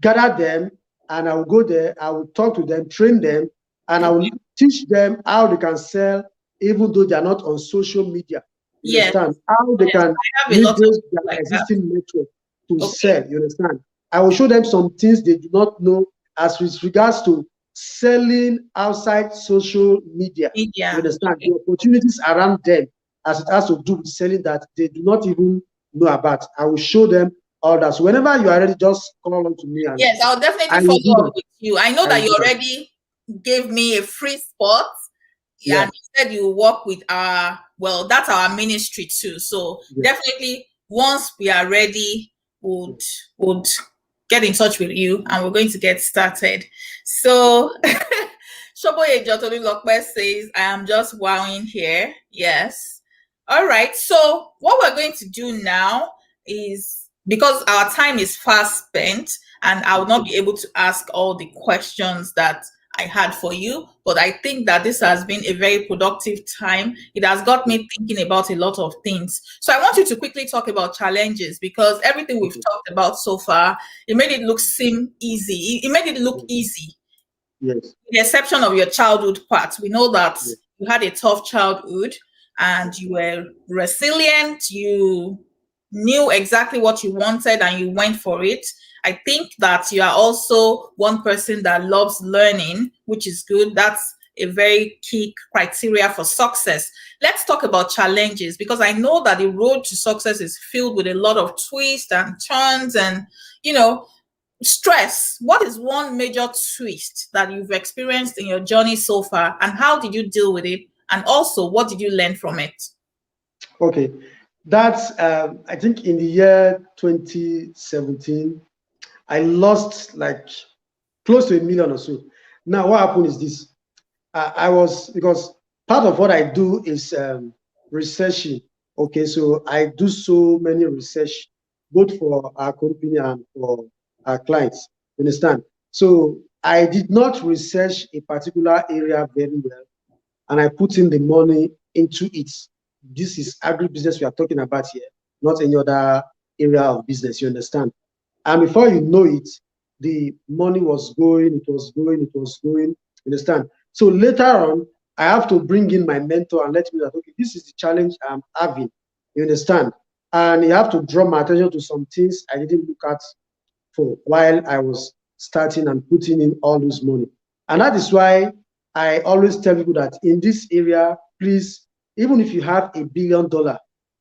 gather them, and I will go there. I will talk to them, train them, and I will Okay. teach them how they can sell, even though they are not on social media. You Yes. understand? How they Yes. can I have a lot of leverage people their like that. existing network to Okay. sell. You understand? I will show them some things they do not know as with regards to selling outside social media. You Media. understand? Okay. The opportunities around them as it has to do with selling that they do not even know about. I will show them all that. So whenever you are ready, just call on to me and Yes, I'll I definitely will do follow up that. with you. I know I will that you do that. already gave me a free spot. Yeah. And you said you work with well, that's our ministry too. So Yes. definitely once we are ready, would get in touch with you and we're going to get started. So Shoboye Jotolulokpe says, I am just wowing here. Yes. All right. So what we're going to do now is, because our time is fast spent and I will not Okay. be able to ask all the questions that I had for you, but I think that this has been a very productive time. It has got me thinking about a lot of things. So I want you to quickly talk about challenges, because everything we've Okay. talked about so far, it made it look seem easy. It made it look easy, Yes. with the exception of your childhood part. We know that Yes. you had a tough childhood and Yes. you were resilient. You knew exactly what you wanted and you went for it. I think that you are also one person that loves learning, which is good. That's a very key criteria for success. Let's talk about challenges, because I know that the road to success is filled with a lot of twists and turns and, you know, stress. What is one major twist that you've experienced in your journey so far, and how did you deal with it? And also, what did you learn from it? Okay. That's I think in the year 2017, I lost like close to 1 million or so. Now, what happened is this. I was because part of what I do is researching. Okay, so I do so many research, both for our company and for our clients. You understand? So I did not research a particular area very well, and I put in the money into it. This is agribusiness we are talking about here, not any other area of business. You understand? And before you know it, the money was going, it was going, it was going. You understand? So later on, I have to bring in my mentor and let me know that, okay, this is the challenge I'm having. You understand? And you have to draw my attention to some things I didn't look at for while I was starting and putting in all this money. And that is why I always tell people that in this area, please, even if you have $1 billion,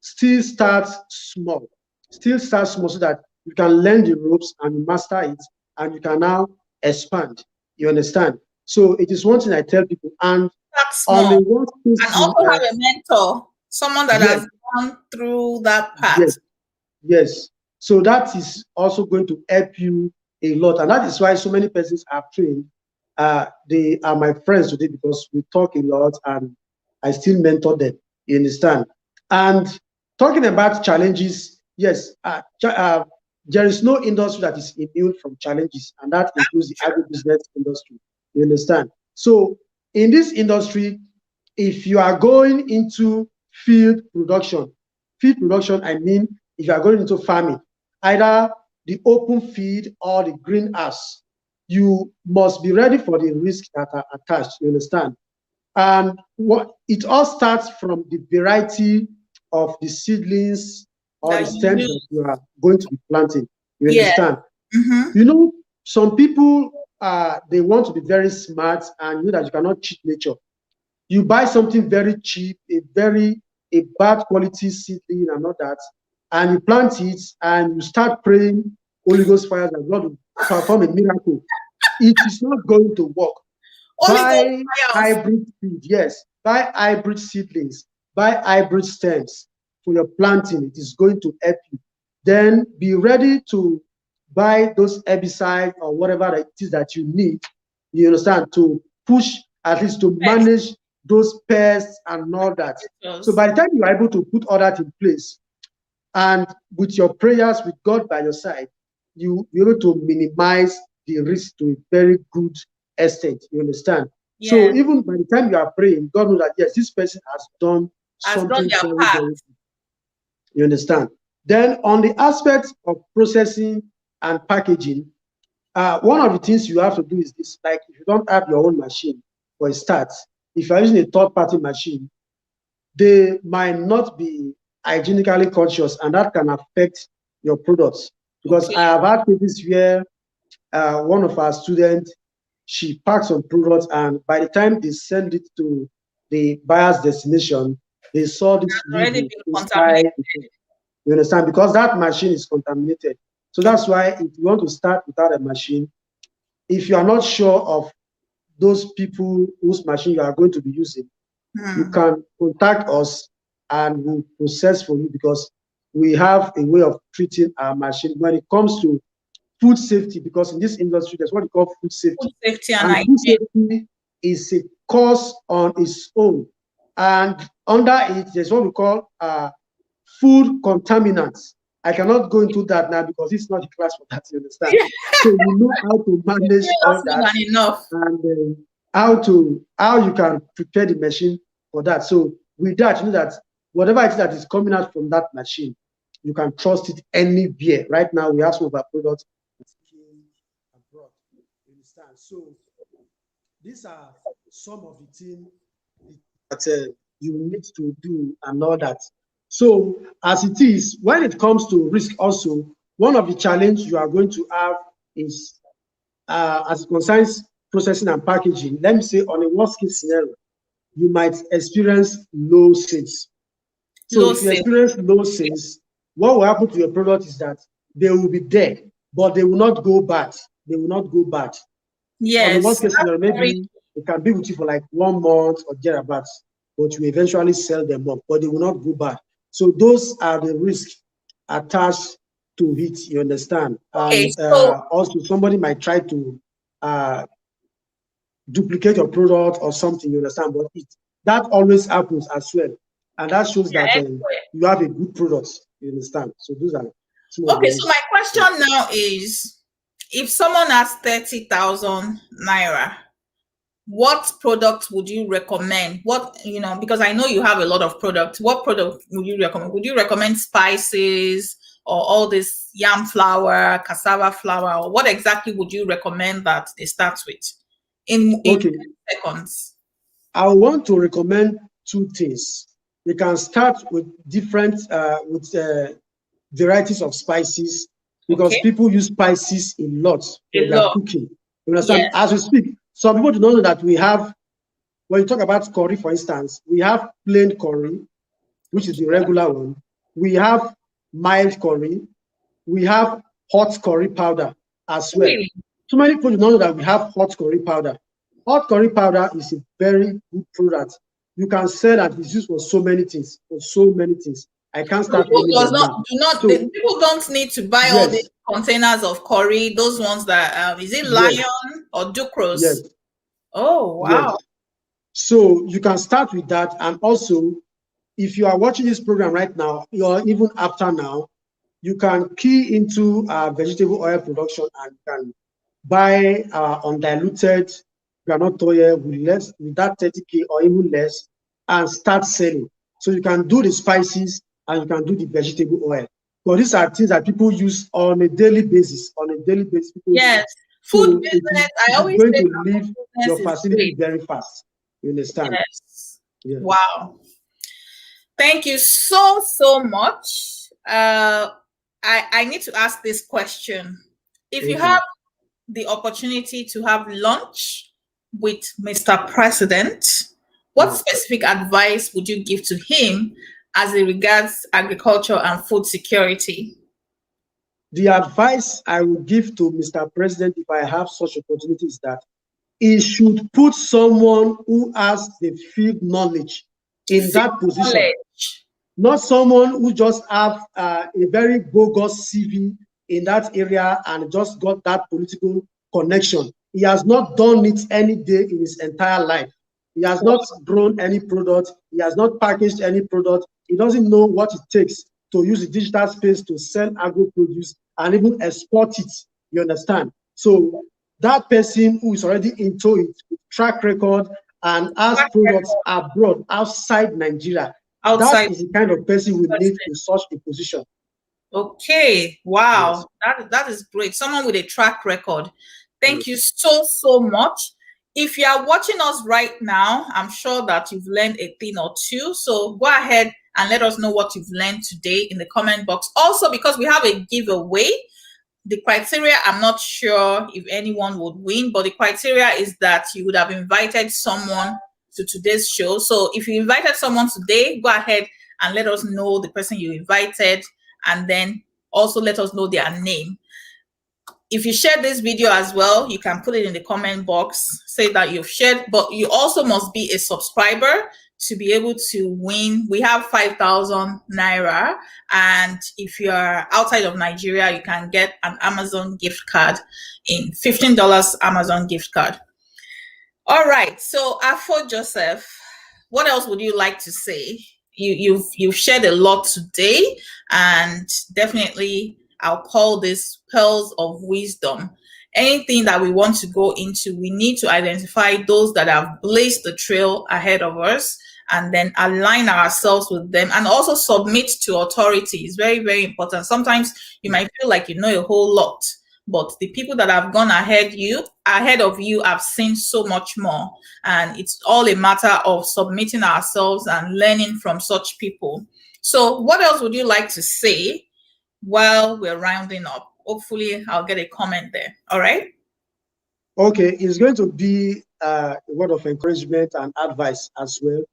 still start small. Still start small so that you can learn the ropes and master it, and you can now expand. You understand? So it is one thing I tell people. And Start on the small. worst And case, also have a mentor, someone that yes, has gone through that yes, path. yes. So that is also going to help you a lot. And that is why so many persons are trained. They are my friends today because we talk a lot and I still mentor them. You understand? And talking about challenges, yes, there is no industry that is immune from challenges, and that includes the True. agribusiness industry. You understand? So in this industry, if you are going into field production, I mean, if you are going into farming, either the open field or the greenhouse, you must be ready for the risks that are attached. You understand? And what it all starts from the variety of the seedlings or the That you stems that use. you are going to be planting. You Yeah. understand? Mm-hmm. You know, some people they want to be very smart, and you know that you cannot cheat nature. You buy something very cheap, a bad quality seedling and all that, and you plant it and you start praying Holy Ghost fires and God will perform a miracle. It is not going to work. Holy Ghost Buy fire of hybrid seed, yes. Buy hybrid seedlings, buy hybrid stems for your planting. It is going to help you. Then be ready to buy those herbicides or whatever it is that you need, you understand, to push, at least to pest. manage those pests and all that. So Just by the time you are able to put all that in place, and with your prayers, with God by your side, you're able to minimize the risk to a very good extent. You understand? So yeah, even by the time you are praying, God knows that yes, this person has done has done something their very, part. very good. You understand? Then on the aspect of processing and packaging, one of the things you have to do is this: like if you don't have your own machine for a start, if you're using a third-party machine, they might not be hygienically conscious, and that can affect your products. Because Okay. I have had cases where one of our students, she packed some products, and by the time they send it to the buyer's destination, they saw this Already level been inside. contaminated. You understand? Because that machine is contaminated. So Okay. that's why if you want to start without a machine, if you are not sure of those people whose machine you are going to be using, you Hmm. can contact us and we'll process for you, because we have a way of treating our machine when it comes to food safety. Because in this industry, there's what we call food Food safety, safety and and food hygiene. safety is a course on its own. And under it, there's what we call food contaminants. I cannot go into that now because it's not a class for that, you understand? So you know how to manage all Seriously that, than enough. and how you can prepare the machine for that. So with that, you know that whatever it is that is coming out from that machine, you can trust it anywhere. Right now, we have some of our products that's taken abroad. You understand? So these are some of the things that you need to do and all that. So as it is, when it comes to risk also, one of the challenges you are going to have is as it concerns processing and packaging. Let me say on a worst case scenario, you might experience low sales. So Low if you sale. experience low sales, what will happen to your product is that they will be there, but they will not go bad. They will not go bad. On the Yes. worst case That's scenario, very maybe it can be with you for like 1 month or thereabouts, but you eventually sell them up, but they will not go bad. So those are the risks attached to it, you understand? okay. And So also somebody might try to uh, duplicate your product or something, you understand? But that always happens as well. And that shows that Yeah, you have a good product. You understand? So those are some of the okay, so my risks. question now is, if someone has 30,000 naira, what product would you recommend? What, because I know you have a lot of products. What product would you recommend? Would you recommend spices or all this yam flour, cassava flour? Or what exactly would you recommend that they start with in Okay, 10 seconds? I want to recommend two things. You can start with different varieties of spices because Okay. people use spices a lot A for their lot. cooking. You understand? Yes. As we speak, some people do not know that we have, when you talk about curry, for instance, we have plain curry, which is the Okay. regular one. We have mild curry. We have hot curry powder as well. Really? So many people do not know that we have hot curry powder. Hot curry powder is a very good product. You can sell and it's used for so many things, for so many things. I can't So start people naming does them not now. do not So people don't need to buy all these yes, containers of curry, those ones that is it yes, lion or ducros? yes, Oh wow. yes. So you can start with that. And also, if you are watching this program right now, or even after now, you can key into vegetable oil production and can buy undiluted groundnut oil with that 30K or even less and start selling. So you can do the spices and you can do the vegetable oil. But these are things that people use on a daily basis. On a daily basis, people use Yes. it. Food So business, I it is always going say to that leave food your business is facility great. very fast. You understand? Yes. Yes. Wow. Thank you so much. I need to ask this question. If you have Okay. the opportunity to have lunch with Mr. President, what Mm. specific advice would you give to him as it regards agriculture and food security? The advice I would give to Mr. President if I have such opportunity is that he should put someone who has the field knowledge in Field that position, knowledge. not someone who just have a very bogus CV in that area and just got that political connection. He has not done it any day in his entire life. He has not grown any product. He has not packaged any product. He doesn't know what it takes to use the digital space to sell agro produce and even export it. You understand? So that person who is already into it, with track record and has products abroad, outside Nigeria, that Outside. is the kind of person we need in such a position. Okay. Yes, Wow. That is great. Someone with a track record. Thank you yes. so much. If you are watching us right now, I'm sure that you've learned a thing or two. So go ahead and let us know what you've learned today in the comment box. Also, because we have a giveaway, the criteria, I'm not sure if anyone would win, but the criteria is that you would have invited someone to today's show. So if you invited someone today, go ahead and let us know the person you invited, and then also let us know their name. If you share this video as well, you can put it in the comment box, say that you've shared, but you also must be a subscriber to be able to win. We have 5,000 naira, and if you're outside of Nigeria, you can get an Amazon gift card in $15 Amazon gift card. All right, so Afo Joseph, what else would you like to say? You've shared a lot today, and definitely I'll call this pearls of wisdom. Anything that we want to go into, we need to identify those that have blazed the trail ahead of us and then align ourselves with them and also submit to authority. It's very, very important. Sometimes you might feel like you know a whole lot, but the people that have gone ahead of you have seen so much more, and it's all a matter of submitting ourselves and learning from such people. So what else would you like to say while we're rounding up? Hopefully I'll get a comment there. All right. Okay, it's going to be a word of encouragement and advice as well.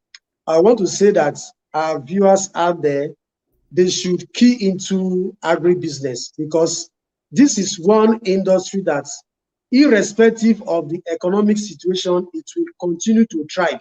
I want to say that our viewers out there, they should key into agribusiness because this is one industry that, irrespective of the economic situation, it will continue to thrive.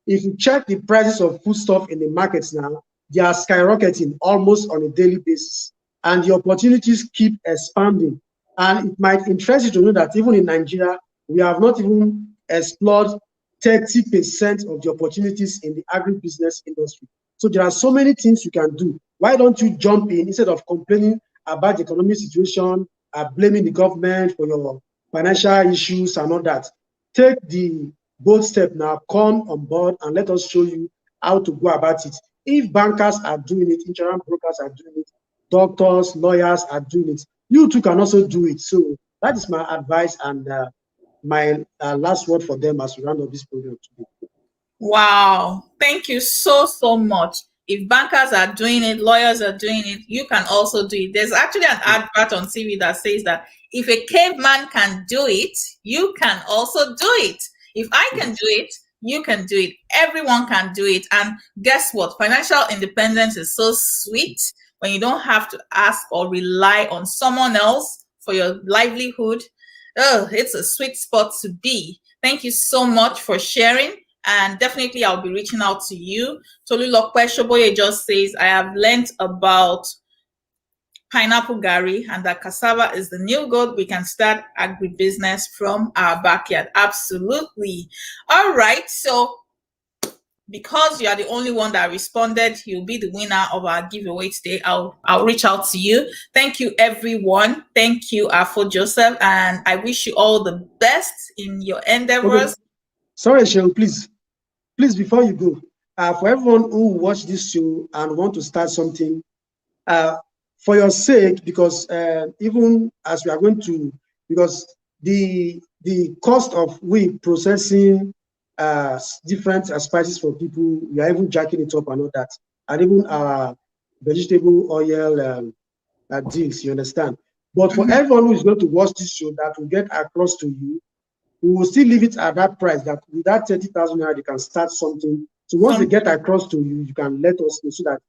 If you check the prices of foodstuff in the markets now, they are skyrocketing almost on a daily basis, and the opportunities keep expanding. And it might interest you to know that even in Nigeria, we have not even explored 30% of the opportunities in the agribusiness industry. So there are so many things you can do. Why don't you jump in instead of complaining about the economic situation, blaming the government for your financial issues and all that? Take the bold step now, come on board and let us show you how to go about it. If bankers are doing it, insurance brokers are doing it, doctors, lawyers are doing it, you too can also do it. So that is my advice and my last word for them as we round up this program today. Wow. Thank you so much. If bankers are doing it, lawyers are doing it, you can also do it. There's actually an advert on TV that says that if a caveman can do it, you can also do it. If I can do it, you can do it. Everyone can do it. And guess what? Financial independence is so sweet when you don't have to ask or rely on someone else for your livelihood. Oh, it's a sweet spot to be. Thank you so much for sharing. And definitely I'll be reaching out to you. Tolulokpe Shoboye just says, I have learned about pineapple gari and that cassava is the new gold. We can start agribusiness from our backyard. Absolutely. All right. So because you are the only one that responded, you'll be the winner of our giveaway today. I'll reach out to you. Thank you, everyone. Thank you, Affoh Joseph, and I wish you all the best in your endeavors. Okay. Sorry, Cheryl, please before you go, for everyone who watch this show and want to start something, for your sake, because even as we are going to, because the cost of we processing different spices for people, we are even jacking it up and all that, and even our vegetable oil deals, you understand? But for everyone who is going to watch this show that will get across to you, we will still leave it at that price, that with that 30,000 naira, they can start something. So once they get across to you, you can let us know so that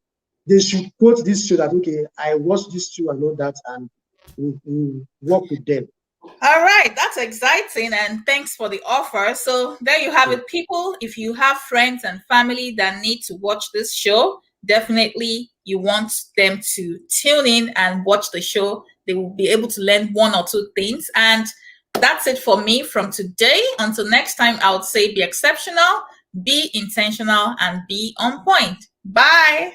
they should quote this show that, okay, I watched this show and all that, and we'll work with them. All right, that's exciting, and thanks for the offer. So there you have it, people. If you have friends and family that need to watch this show, definitely you want them to tune in and watch the show. They will be able to learn one or two things. And that's it for me from today. Until next time, I would say be exceptional, be intentional, and be on point. Bye.